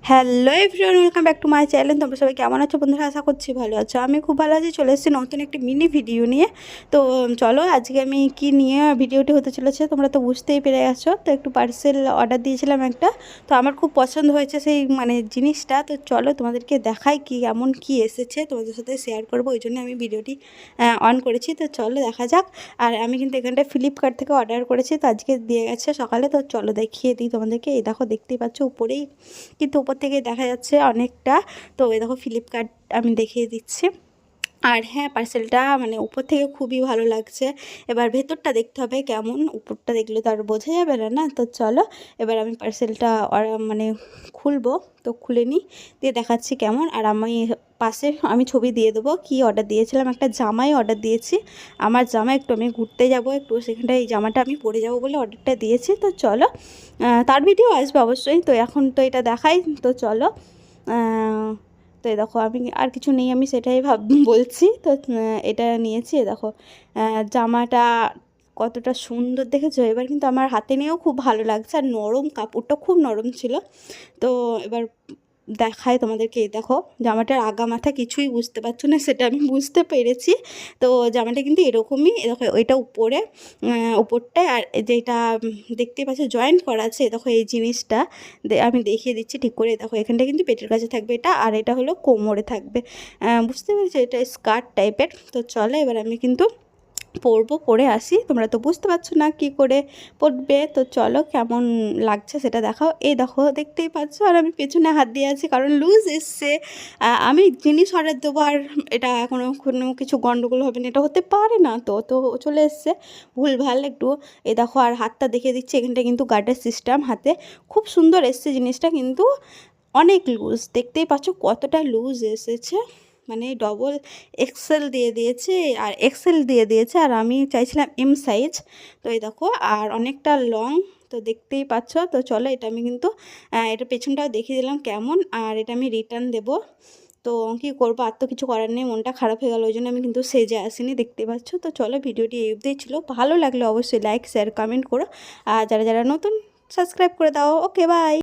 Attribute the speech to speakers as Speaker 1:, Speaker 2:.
Speaker 1: Hello everyone, welcome back to my channel. তোমরা সবাই কেমন আছো বন্ধুরা? আশা করছি ভালো আছো। আমি খুব ভালো আছি। চলে এসেছি নতুন একটি মিনি ভিডিও নিয়ে। তো চলো আজকে আমি কি নিয়ে ভিডিওটি হতে চলেছে তোমরা তো বুঝতেই পেরে গেছো। তো একটু পার্সেল অর্ডার দিয়েছিলাম একটা, তো আমার খুব পছন্দ হয়েছে সেই জিনিসটা। তো চলো তোমাদেরকে দেখাই কি এমন কি এসেছে, তোমাদের সাথে শেয়ার করবো, ওই জন্য আমি ভিডিওটি অন করেছি। তো চলো দেখা যাক। আর আমি কিন্তু এখানটায় ফ্লিপকার্ট থেকে অর্ডার করেছি, তো আজকে দিয়ে গেছে সকালে। তো চলো দেখিয়ে দিই তোমাদেরকে। এই দেখো, দেখতেই পাচ্ছ উপরেই, কিন্তু উপর থেকে দেখা যাচ্ছে অনেকটা। তো এই দেখো ফ্লিপকার্ট আমি দেখিয়ে দিচ্ছি। আর হ্যাঁ, পার্সেলটা উপর থেকে খুবই ভালো লাগছে। এবার ভেতরটা দেখতে হবে কেমন, উপরটা দেখলে তো আর বোঝা যাবে না না। তো চলো এবার আমি পার্সেলটা খুলবো। তো খুলে নিই, দিয়ে দেখাচ্ছি কেমন। আর আমি পাশে আমি ছবি দিয়ে দেবো কি অর্ডার দিয়েছিলাম। একটা জামাই অর্ডার দিয়েছি, আমার জামা। একটু আমি ঘুরতে যাব, একটু সেখানটায় এই জামাটা আমি পরে যাব বলে অর্ডারটা দিয়েছি। তো চলো, তার ভিডিও আসবে অবশ্যই। তো এখন তো এটা দেখাই, তো চলো। তো এই দেখো, আমি আর কিছু নেই, আমি সেটাই বলছি। তো এটা নিয়েছি। দেখো জামাটা কতটা সুন্দর দেখেছো। এবার কিন্তু আমার হাতে নিয়েও খুব ভালো লাগছে, আর নরম, কাপড়টা খুব নরম ছিল। তো এবার দেখায় তোমাদেরকে। এই দেখো, জামাটার আগা মাথা কিছুই বুঝতে পারছো না, সেটা আমি বুঝতে পেরেছি। তো জামাটা কিন্তু এরকমই। দেখো এটা উপরে, উপরটায়, আর যেটা দেখতে পাচ্ছ জয়েন্ট করা আছে, দেখো এই জিনিসটা আমি দেখিয়ে দিচ্ছি ঠিক করে। দেখো এখানটা কিন্তু পেটের কাছে থাকবে এটা, আর এটা হলো কোমরে থাকবে। বুঝতে পেরেছো, এটা স্কার্ট টাইপের। তো চলো এবার আমি কিন্তু পরে আসি। তোমরা তো বুঝতে পারছো না কি করে পরবে। তো চলো কেমন লাগছে সেটা দেখাও। এই দেখো, দেখতেই পাচ্ছ। আর আমি পেছনে হাত দিয়ে আছি কারণ লুজ এসছে। আমি জিনিস অর্ডার দেবো, আর এটা কোনো কিছু গন্ডগোল হবে না, এটা হতে পারে না। তো তো চলে এসছে ভুলভাল একটু। এই দেখো, আর হাতটা দেখে দিচ্ছি, এখানটা কিন্তু গার্ডের সিস্টেম হাতে। খুব সুন্দর এসছে জিনিসটা, কিন্তু অনেক লুজ। দেখতেই পাচ্ছ কতটা লুজ এসেছে, ডবল এক্সেল দিয়ে দিয়েছে, আর এক্সেল দিয়ে দিয়েছে, আর আমি চাইছিলাম এম সাইজ। তো এই দেখো, আর অনেকটা লং। তো দেখতেই পাচ্ছ। তো চলো এটা আমি কিন্তু এটা পেছনটাও দেখিয়ে দিলাম কেমন। আর এটা আমি রিটার্ন দেবো। তো কী করবো, আর তো কিছু করার নেই, মনটা খারাপ হয়ে গেল, ওই জন্য আমি কিন্তু সেজে আসিনি, দেখতে পাচ্ছ। তো চলো ভিডিওটি এই অবধিই ছিল। ভালো লাগলে অবশ্যই লাইক শেয়ার কমেন্ট করো, আর যারা যারা নতুন সাবস্ক্রাইব করে দাও। ওকে, বাই।